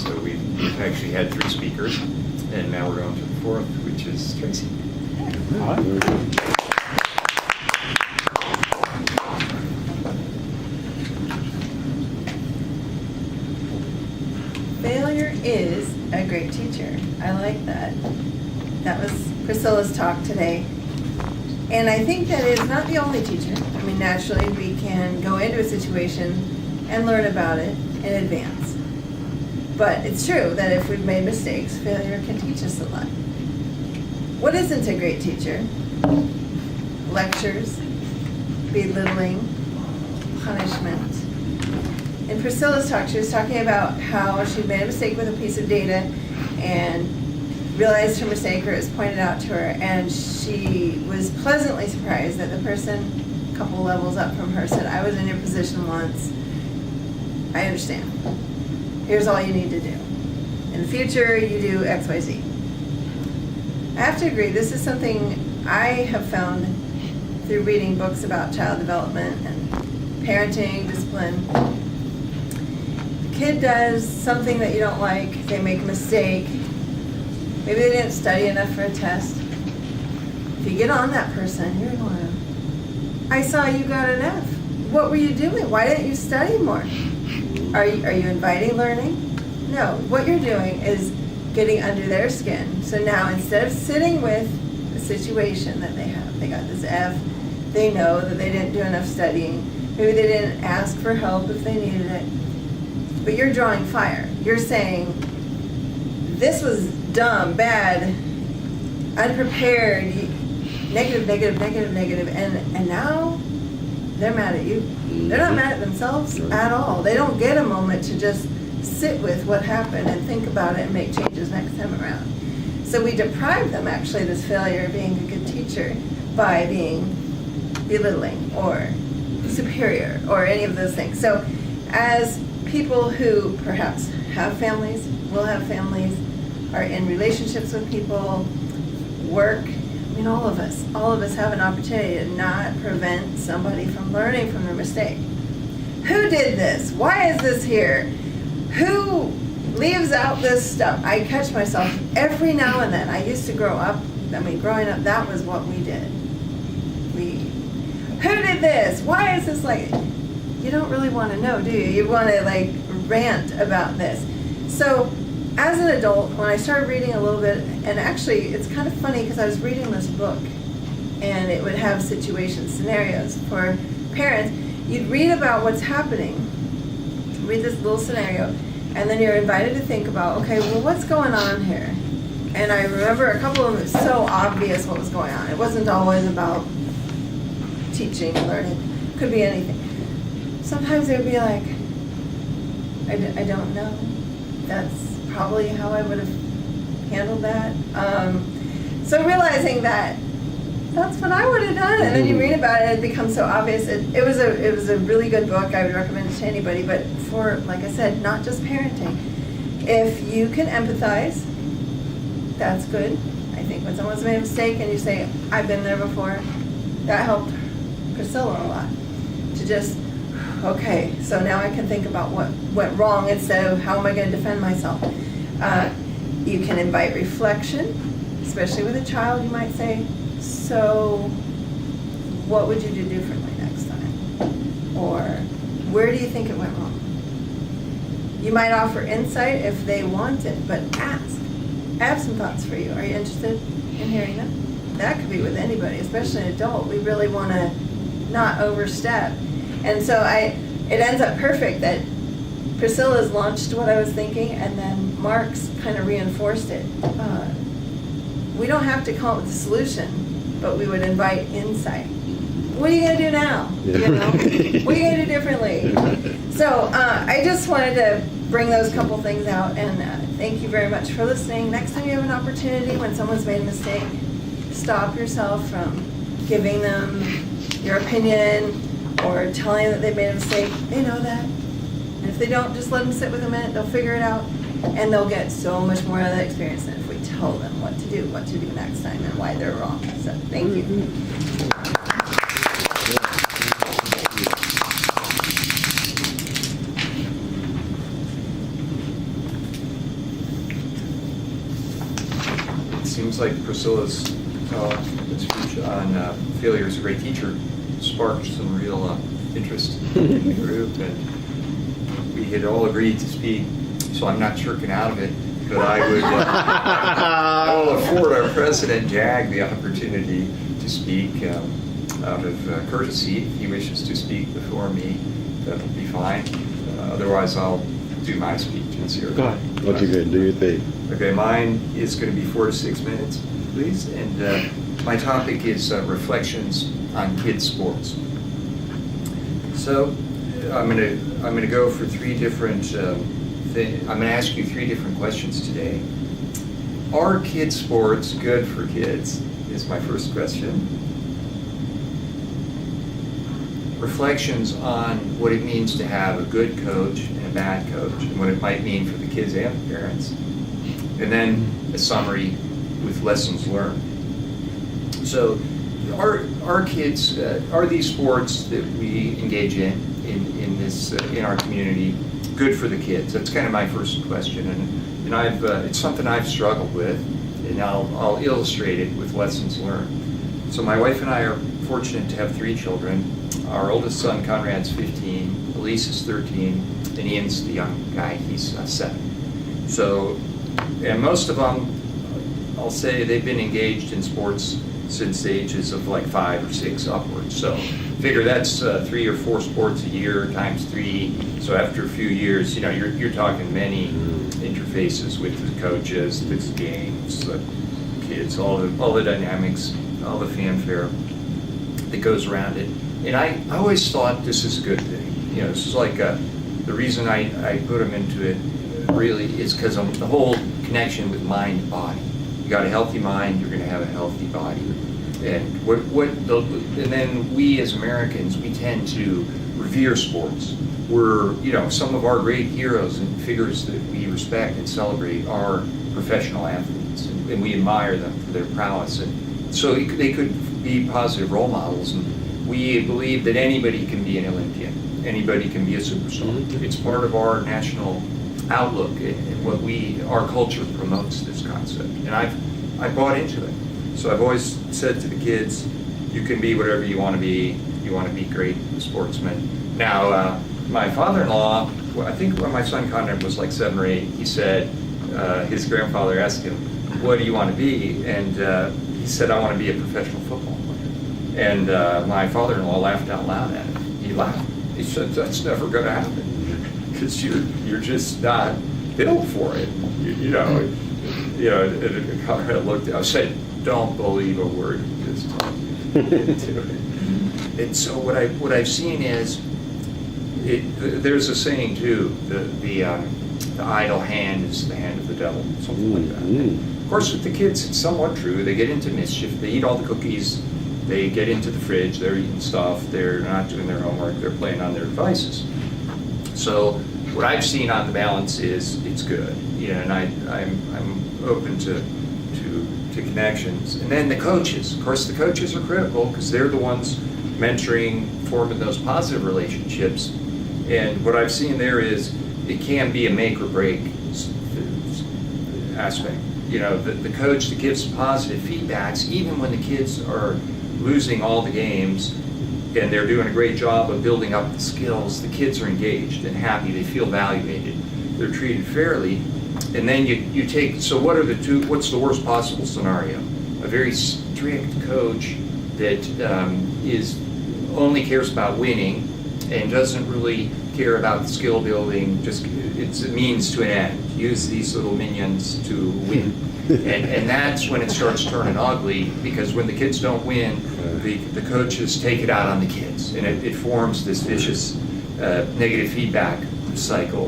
So we've actually had 3 speakers, and now we're going to the 4th, which is Tracy. Failure is a great teacher. I like that. That was Priscilla's talk today. And I think that is not the only teacher. I mean, naturally, we can go into a situation and learn about it in advance. But it's true that if we've made mistakes, failure can teach us a lot. What isn't a great teacher? Lectures, belittling, punishment. In Priscilla's talk, she was talking about how she made a mistake with a piece of data and realized her mistake, or it was pointed out to her, and she was pleasantly surprised that the person a couple levels up from her said, I was in your position once, I understand. Here's all you need to do. In the future, you do X, Y, Z. I have to agree, this is something I have found through reading books about child development and parenting, discipline. The kid does something that you don't like, they make a mistake, maybe they didn't study enough for a test. If you get on that person, you're going, I saw you got an F. What were you doing? Why didn't you study more? Are you inviting learning? No, what you're doing is getting under their skin. So now instead of sitting with the situation that they have, they got this F, they know that they didn't do enough studying, maybe they didn't ask for help if they needed it, but you're drawing fire. You're saying, this was dumb, bad, unprepared, negative, negative, negative, negative, and now they're mad at you. They're not mad at themselves at all. They don't get a moment to just sit with what happened and think about it and make changes next time around. So we deprive them actually of this failure of being a good teacher by being belittling or superior or any of those things. So as people who perhaps have families, will have families, are in relationships with people, work, I mean, all of us have an opportunity to not prevent somebody from learning from their mistake. Who did this? Why is this here? Who leaves out this stuff? I catch myself every now and then. I used to growing up, that was what we did. Who did this? Why is this like, you don't really want to know, do you? You want to like rant about this. So as an adult, when I started reading a little bit, and actually it's kind of funny because I was reading this book and it would have situations, scenarios for parents. You'd read about what's happening, read this little scenario, and then you're invited to think about, okay, well, what's going on here? And I remember a couple of them, it was so obvious what was going on. It wasn't always about teaching, learning, could be anything. Sometimes they would be like, I don't know. That's probably how I would have handled that. So realizing that that's what I would have done, and then you read about it, it becomes so obvious. It was a really good book. I would recommend it to anybody, but for, like I said, not just parenting. If you can empathize, that's good. I think when someone's made a mistake and you say, I've been there before, that helped Priscilla a lot. To just, okay, so now I can think about what went wrong instead of how am I going to defend myself. You can invite reflection, especially with a child. You might say, so what would you do differently next time? Or where do you think it went wrong? You might offer insight if they want it, but ask. I have some thoughts for you. Are you interested in hearing them? That could be with anybody, especially an adult. We really want to not overstep. And so it ends up perfect that Priscilla's launched what I was thinking, and then Mark's kind of reinforced it. We don't have to come up with a solution, but we would invite insight. What are you going to do now? You know? What are you going to do differently? So I just wanted to bring those couple things out, and thank you very much for listening. Next time you have an opportunity when someone's made a mistake, stop yourself from giving them your opinion or telling them that they made a mistake. They know that. And if they don't, just let them sit with a minute. They'll figure it out, and they'll get so much more out of that experience than if we tell them what to do next time, and why they're wrong. So thank you. seems like Priscilla's speech on failure as a great teacher sparked some real interest in the group, and we had all agreed to speak, so I'm not shirking out of it, but I would I will afford our president, Jag, the opportunity to speak out of courtesy. If he wishes to speak before me, that'll be fine. Otherwise, I'll do my speech in zero. Go ahead. What you gonna do your thing? Okay, mine is going to be 4 to 6 minutes, please. And my topic is reflections on kids' sports. So I'm going to go for 3 different things. I'm going to ask you 3 different questions today. Are kids' sports good for kids? Is my first question. Reflections on what it means to have a good coach and a bad coach, and what it might mean for the kids and the parents. And then a summary with lessons learned. So our kids, are these sports that we engage in this in our community good for the kids? That's kind of my first question, and I've it's something I've struggled with, and I'll illustrate it with lessons learned. So my wife and I are fortunate to have 3 children. Our oldest son, Conrad's 15, Elise is 13, and Ian's the young guy, he's 7. So, and most of them, I'll say they've been engaged in sports since the ages of like 5 or 6 upwards. So figure that's 3 or 4 sports a year times 3. So after a few years, you know, you're talking many interfaces with the coaches, the games, the kids, all the dynamics, all the fanfare that goes around it. And I always thought this is a good thing. You know, this is like the reason I put them into it really is because of the whole connection with mind and body. You got a healthy mind, you're going to have a healthy body. And and then we as Americans, we tend to revere sports. You know, some of our great heroes and figures that we respect and celebrate are professional athletes, and we admire them for their prowess. And so they could be positive role models. And we believe that anybody can be an Olympian, anybody can be a superstar. It's part of our national outlook, and what our culture promotes this concept. And I bought into it. So I've always said to the kids, you can be whatever you want to be. You want to be great sportsmen. Now, my father-in-law, I think when my son Conrad was like 7 or 8, he said, his grandfather asked him, what do you want to be? And he said, I want to be a professional football player. And my father-in-law laughed out loud at him. He laughed. He said, that's never going to happen, because you're just not built for it. You know, and Conrad looked at, I said, don't believe a word he just told you into it. And so what I've seen is, there's a saying too, the idle hand is the hand of the devil, something like that. And of course, with the kids, it's somewhat true. They get into mischief. They eat all the cookies. They get into the fridge. They're eating stuff. They're not doing their homework. They're playing on their devices. So what I've seen on the balance is it's good. Yeah, and I'm open to connections. And then the coaches. Of course, the coaches are critical because they're the ones mentoring, forming those positive relationships. And what I've seen there is it can be a make or break aspect. You know, the coach that gives positive feedbacks, even when the kids are losing all the games and they're doing a great job of building up the skills, the kids are engaged and happy, they feel valuated, they're treated fairly. And then you take, so what's the worst possible scenario? A very strict coach that only cares about winning and doesn't really care about skill building, just it's a means to an end. Use these little minions to win. And that's when it starts turning ugly, because when the kids don't win, the coaches take it out on the kids, and it forms this vicious negative feedback cycle,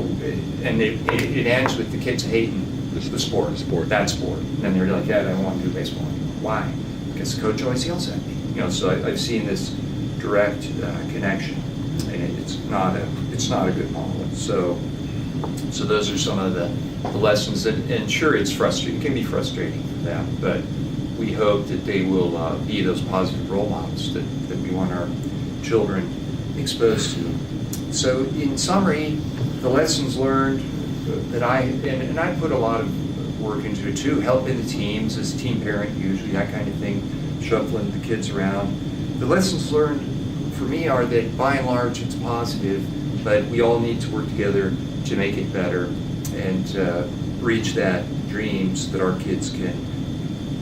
and it ends with the kids hating the sport, that sport. And then they're like, Dad, I don't want to do baseball anymore. Why? Because the coach always yells at me. You know, so I've seen this direct connection, and it's not a good model. So those are some of the lessons, and sure, it's frustrating. It can be frustrating for them, but we hope that they will be those positive role models that we want our children exposed to. So in summary, the lessons learned that I put a lot of work into it too. Help in the teams as a team parent, usually that kind of thing, shuffling the kids around. The lessons learned for me are that by and large it's positive, but we all need to work together to make it better and reach that dreams that our kids can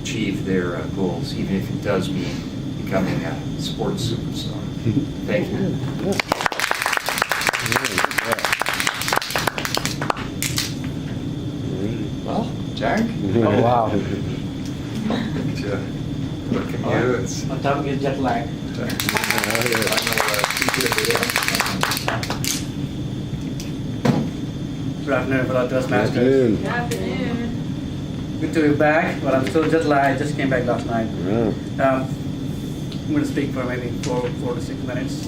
achieve their goals, even if it does mean becoming a sports superstar. Thank you. Well, Jack? Oh, wow. What can you? It's On top of your jet lag. Good afternoon, fellow Toastmasters. Good afternoon. Good to be back, but I'm still jet lagged. I just came back last night. Yeah. I'm going to speak for maybe 4 to 6 minutes.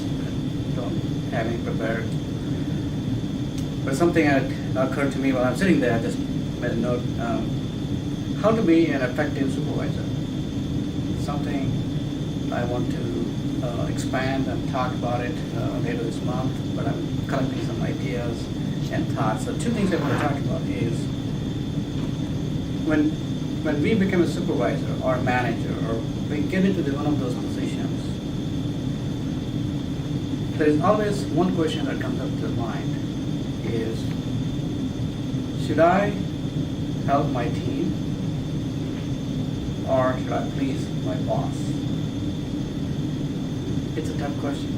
Don't have any prepared. But something occurred to me while I'm sitting there. I just made a note. How to be an effective supervisor. Something I want to expand and talk about it later this month, but I'm collecting some ideas and thoughts. So 2 things I want to talk about is when we become a supervisor or a manager or we get into one of those positions, there is always one question that comes up to mind is, should I help my team or should I please my boss? It's a tough question.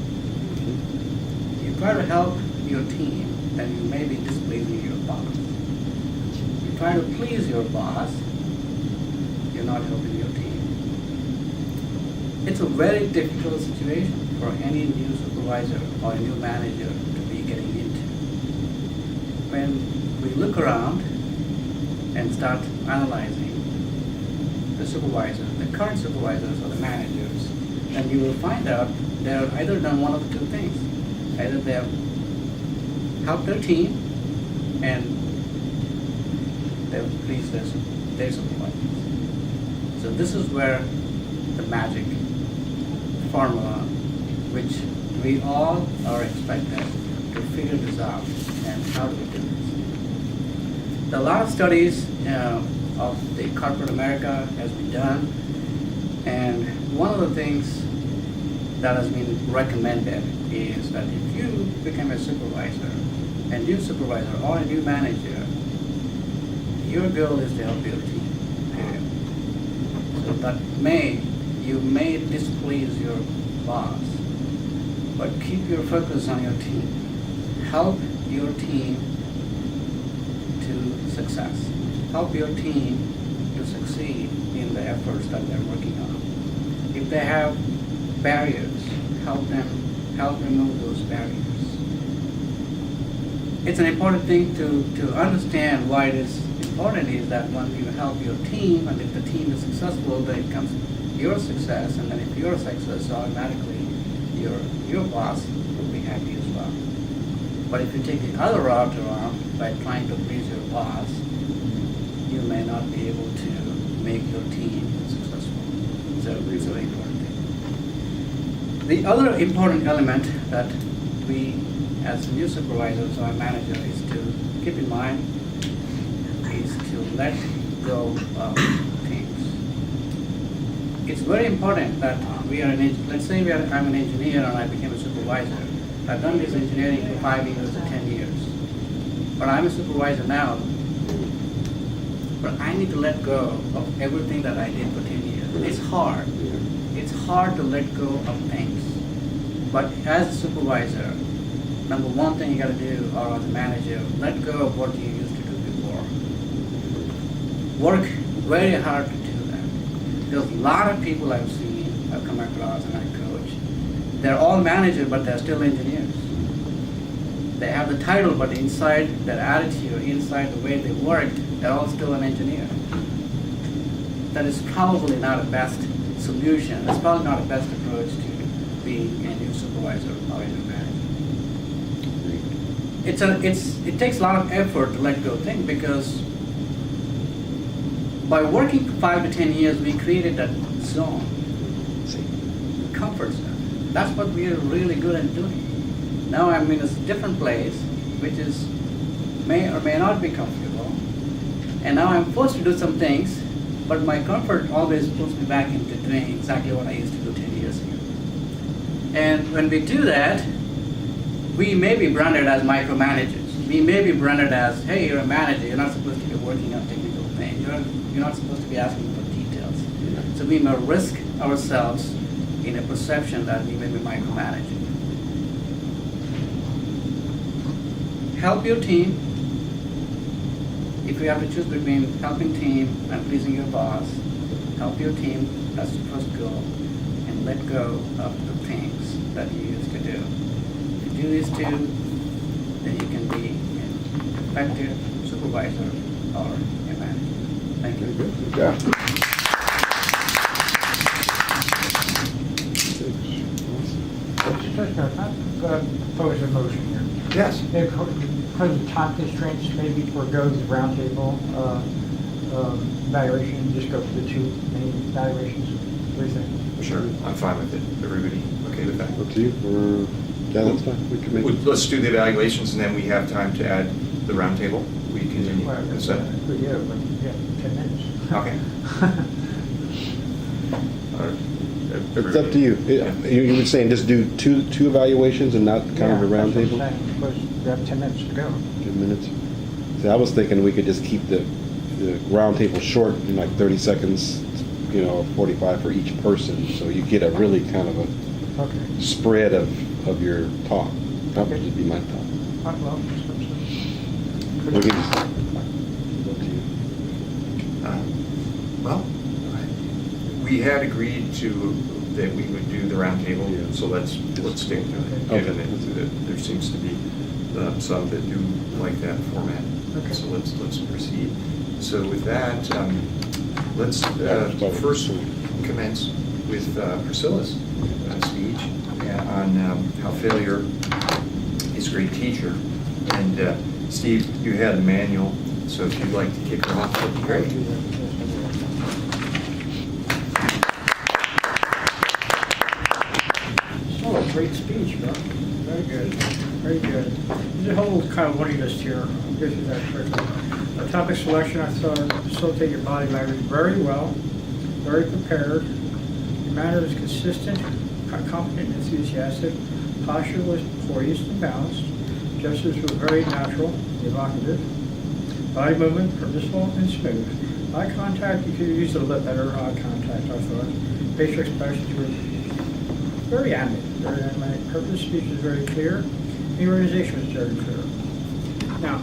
You try to help your team, then you may be displeasing your boss. You try to please your boss, you're not helping your team. It's a very difficult situation for any new supervisor or a new manager to be getting into. When we look around and start analyzing the supervisors, the current supervisors or the managers, then you will find out they're either done one of the 2 things. Either they have helped their team and they've pleased their supervisors. So this is where the magic formula, which we all are expected to figure this out and how do we do this. A lot of studies of the corporate America has been done, and one of the things that has been recommended is that if you become a supervisor, a new supervisor or a new manager, your goal is to help your team. So that you may displease your boss, but keep your focus on your team. Help your team to success. Help your team to succeed in the efforts that they're working on. If they have barriers, help remove those barriers. It's an important thing to understand why it is important is that when you help your team, and if the team is successful, then it comes your success, and then if you're success, automatically your boss will be happy as well. But if you take the other route around by trying to please your boss, you may not be able to make your team successful. So it's a very important thing. The other important element that we, as new supervisors or manager, is to keep in mind is to let go of things. It's very important that we are let's say I'm an engineer and I became a supervisor. I've done this engineering for 5 years or 10 years. But I'm a supervisor now. But I need to let go of everything that I did for 10 years. It's hard. It's hard to let go of things. But as a supervisor, number one thing you got to do, or as a manager, let go of what you used to do before. Work very hard to do that. There's a lot of people I've seen, I've come across and I coach. They're all managers, but they're still engineers. They have the title, but inside their attitude, inside the way they work, they're all still an engineer. That is probably not a best solution. That's probably not a best approach to being a new supervisor or a new manager. It takes a lot of effort to let go of things because by working for 5 to 10 years, we created that zone, comfort zone. That's what we are really good at doing. Now I'm in a different place, which is may or may not be comfortable, And now I'm forced to do some things, but my comfort always pulls me back into doing exactly what I used to do 10 years ago. And when we do that, we may be branded as micromanagers. We may be branded as, hey, you're a manager, you're not supposed to be working on technical things. You're not supposed to be asking for details. So we may risk ourselves in a perception that we may be micromanaging. Help your team. If you have to choose between helping team and pleasing your boss, help your team, that's the first goal, and let go of the things that you used to do. If you do these two, then you can be an effective supervisor or a manager. Thank you. Good job. Propose a motion here. Yes. Because of time constraints, maybe forego the roundtable evaluation, just go for the two main evaluations. What do you think? Sure, I'm fine with it. Everybody okay with that? Up to you, or, yeah, that's fine, we can make it. Let's do the evaluations, and then we have time to add the roundtable. We continue. Well, Is that- but yeah, 10 minutes. Okay. All right. It's up to you. You were saying just do two evaluations and not kind of a round table? Because we have 10 minutes to go. 10 minutes. See, I was thinking we could just keep the round table short, in like 30 seconds, 45 for each person, so you get a really kind of a Okay. spread of your talk. That would Okay. just be my thought. Well, We can just- up to you. Well, we had agreed that we would do the roundtable, Yeah. so let's stick to it, Okay. given that there seems to be some that do like that format. Okay. So let's proceed. So with that, let's first commence with Priscilla's speech on how failure is a great teacher. And Steve, you had the manual, so if you'd like to kick her off, that'd be great. Oh, great speech, bro. Very good. Very good. There's a whole kind of wording list here. I'll get you that quickly. Topic selection, I thought facilitate your body language very well, very prepared. Your manner is consistent, competent, and enthusiastic. Posture was poised and balanced. Gestures were very natural, evocative. Body movement, purposeful and smooth. Eye contact, you could use a little bit better eye contact, I thought. Facial expressions were very animated. Purpose of speech was very clear. The organization was very clear. Now,